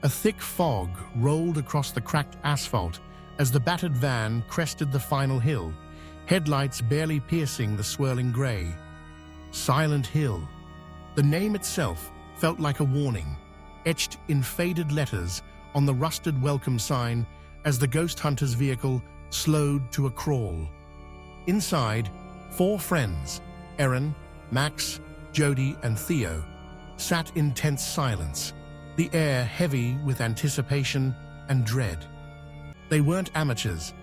A thick fog rolled across the cracked asphalt as the battered van crested the final hill, headlights barely piercing the swirling gray. Silent Hill. The name itself felt like a warning, etched in faded letters on the rusted welcome sign as the ghost hunter's vehicle slowed to a crawl. Inside, 4 friends, Erin, Max, Jody, and Theo, sat in tense silence, the air heavy with anticipation and dread. They weren't amateurs.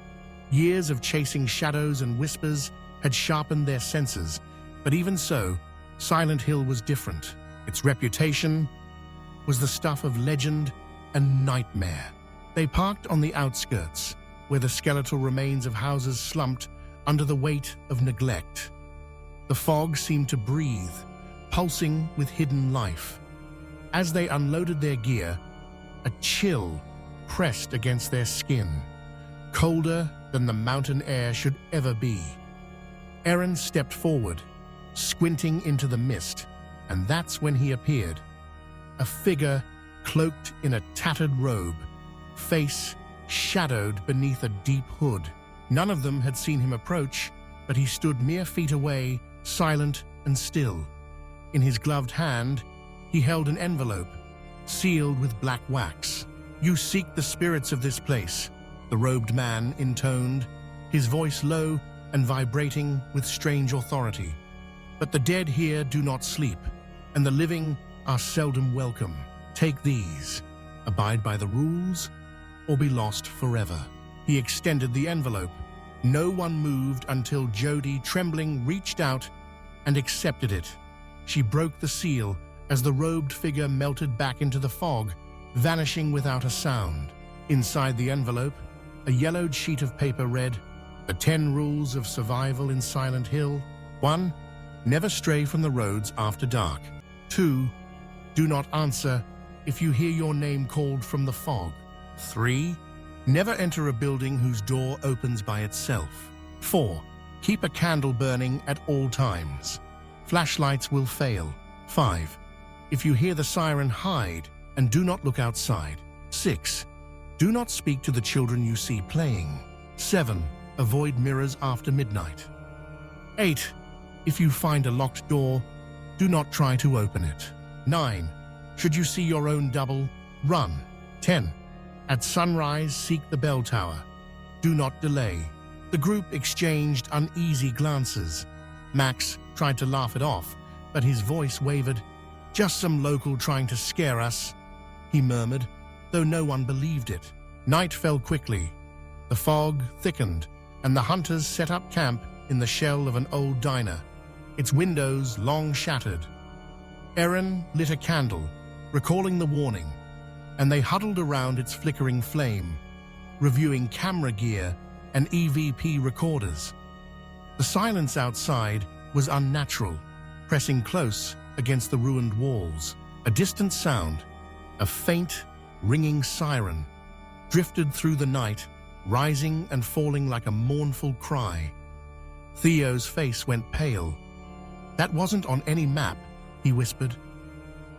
Years of chasing shadows and whispers had sharpened their senses, but even so, Silent Hill was different. Its reputation was the stuff of legend and nightmare. They parked on the outskirts, where the skeletal remains of houses slumped under the weight of neglect. The fog seemed to breathe, pulsing with hidden life. As they unloaded their gear, a chill pressed against their skin, colder than the mountain air should ever be. Erin stepped forward, squinting into the mist, and that's when he appeared. A figure cloaked in a tattered robe, face shadowed beneath a deep hood. None of them had seen him approach, but he stood mere feet away, silent and still. In his gloved hand, he held an envelope, sealed with black wax. "You seek the spirits of this place," the robed man intoned, his voice low and vibrating with strange authority. "But the dead here do not sleep, and the living are seldom welcome. Take these, abide by the rules, or be lost forever." He extended the envelope. No one moved until Jody, trembling, reached out and accepted it. She broke the seal as the robed figure melted back into the fog, vanishing without a sound. Inside the envelope, a yellowed sheet of paper read, "The 10 rules of survival in Silent Hill. 1. Never stray from the roads after dark. 2. Do not answer if you hear your name called from the fog. 3. Never enter a building whose door opens by itself. 4. Keep a candle burning at all times. Flashlights will fail. 5. If you hear the siren, hide and do not look outside. 6. Do not speak to the children you see playing. 7. Avoid mirrors after midnight. 8. If you find a locked door, do not try to open it. 9. Should you see your own double, run. 10. At sunrise, seek the bell tower. Do not delay." The group exchanged uneasy glances. Max tried to laugh it off, but his voice wavered. "Just some local trying to scare us," he murmured, though no one believed it. Night fell quickly. The fog thickened, and the hunters set up camp in the shell of an old diner, its windows long shattered. Erin lit a candle, recalling the warning, and they huddled around its flickering flame, reviewing camera gear and EVP recorders. The silence outside was unnatural, pressing close against the ruined walls. A distant sound, a faint, ringing siren, drifted through the night, rising and falling like a mournful cry. Theo's face went pale. "That wasn't on any map," he whispered.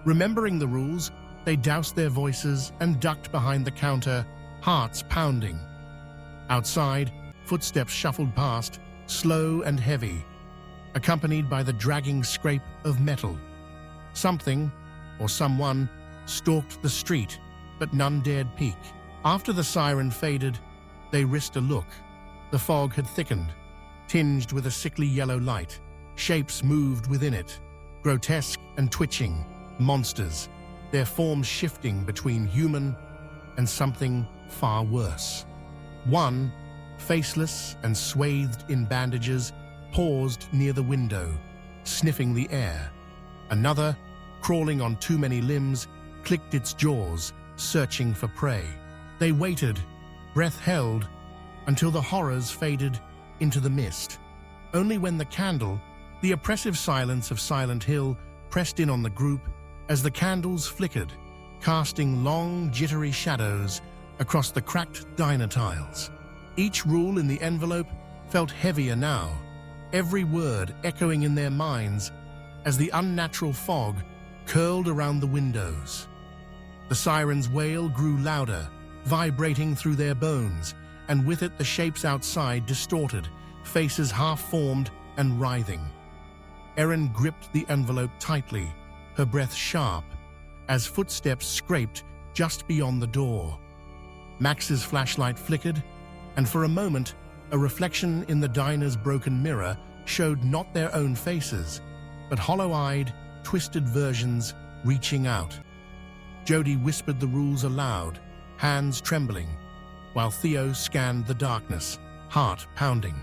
Remembering the rules, they doused their voices and ducked behind the counter, hearts pounding. Outside, footsteps shuffled past, slow and heavy, accompanied by the dragging scrape of metal. Something, or someone, stalked the street, but none dared peek. After the siren faded, they risked a look. The fog had thickened, tinged with a sickly yellow light. Shapes moved within it, grotesque and twitching, monsters, their forms shifting between human and something far worse. One, faceless and swathed in bandages, paused near the window, sniffing the air. Another, crawling on too many limbs, clicked its jaws, searching for prey. They waited, breath held, until the horrors faded into the mist. Only when the candle, the oppressive silence of Silent Hill, pressed in on the group as the candles flickered, casting long, jittery shadows across the cracked diner tiles. Each rule in the envelope felt heavier now, every word echoing in their minds as the unnatural fog curled around the windows. The siren's wail grew louder, vibrating through their bones, and with it the shapes outside distorted, faces half-formed and writhing. Erin gripped the envelope tightly, her breath sharp, as footsteps scraped just beyond the door. Max's flashlight flickered, and for a moment, a reflection in the diner's broken mirror showed not their own faces, but hollow-eyed, twisted versions reaching out. Jody whispered the rules aloud, hands trembling, while Theo scanned the darkness, heart pounding.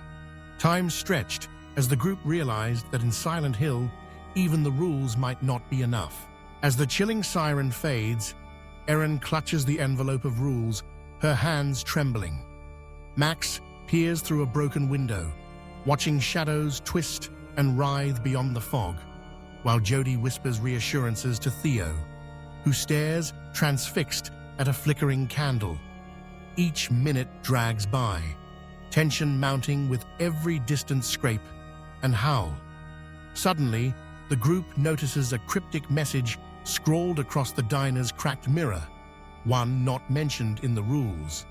Time stretched as the group realized that in Silent Hill, even the rules might not be enough. As the chilling siren fades, Erin clutches the envelope of rules, her hands trembling. Max peers through a broken window, watching shadows twist and writhe beyond the fog, while Jody whispers reassurances to Theo, who stares transfixed at a flickering candle. Each minute drags by, tension mounting with every distant scrape and howl. Suddenly, the group notices a cryptic message scrawled across the diner's cracked mirror, one not mentioned in the rules,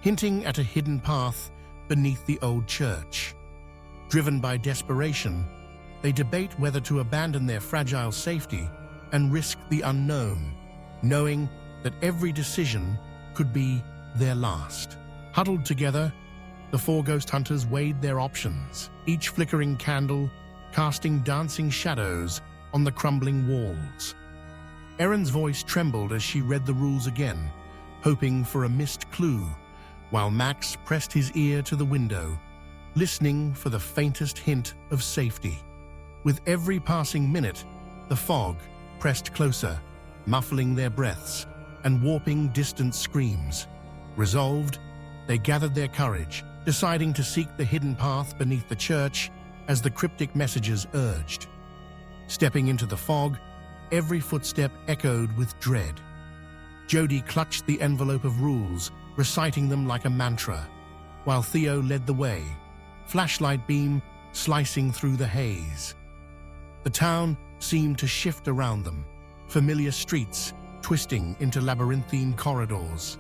hinting at a hidden path beneath the old church. Driven by desperation, they debate whether to abandon their fragile safety and risk the unknown, knowing that every decision could be their last. Huddled together, the four ghost hunters weighed their options, each flickering candle casting dancing shadows on the crumbling walls. Erin's voice trembled as she read the rules again, hoping for a missed clue, while Max pressed his ear to the window, listening for the faintest hint of safety. With every passing minute, the fog pressed closer, muffling their breaths and warping distant screams. Resolved, they gathered their courage, deciding to seek the hidden path beneath the church as the cryptic messages urged. Stepping into the fog, every footstep echoed with dread. Jody clutched the envelope of rules, reciting them like a mantra, while Theo led the way, flashlight beam slicing through the haze. The town seemed to shift around them, familiar streets twisting into labyrinthine corridors.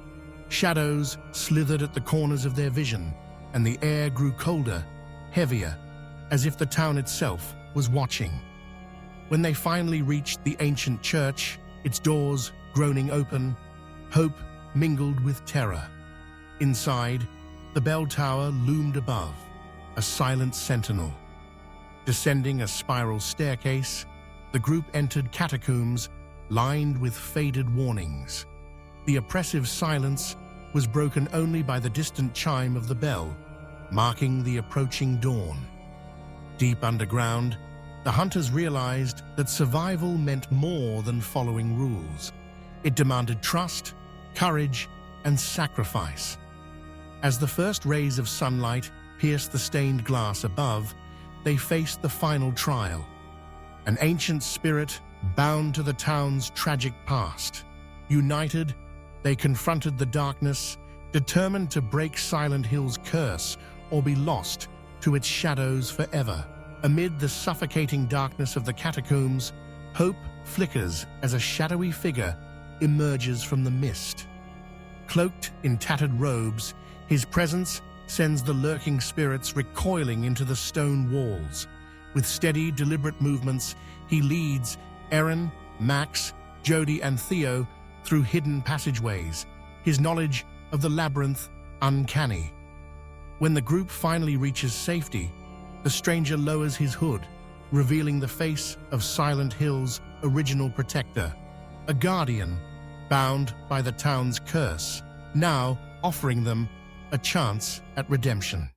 Shadows slithered at the corners of their vision, and the air grew colder, heavier, as if the town itself was watching. When they finally reached the ancient church, its doors groaning open, hope mingled with terror. Inside, the bell tower loomed above, a silent sentinel. Descending a spiral staircase, the group entered catacombs lined with faded warnings. The oppressive silence was broken only by the distant chime of the bell, marking the approaching dawn. Deep underground, the hunters realized that survival meant more than following rules. It demanded trust, courage, and sacrifice. As the first rays of sunlight pierced the stained glass above, they faced the final trial. An ancient spirit bound to the town's tragic past. United, they confronted the darkness, determined to break Silent Hill's curse or be lost to its shadows forever. Amid the suffocating darkness of the catacombs, hope flickers as a shadowy figure emerges from the mist. Cloaked in tattered robes, his presence sends the lurking spirits recoiling into the stone walls. With steady, deliberate movements, he leads Erin, Max, Jody, and Theo through hidden passageways, his knowledge of the labyrinth uncanny. When the group finally reaches safety, the stranger lowers his hood, revealing the face of Silent Hill's original protector, a guardian bound by the town's curse, now offering them a chance at redemption.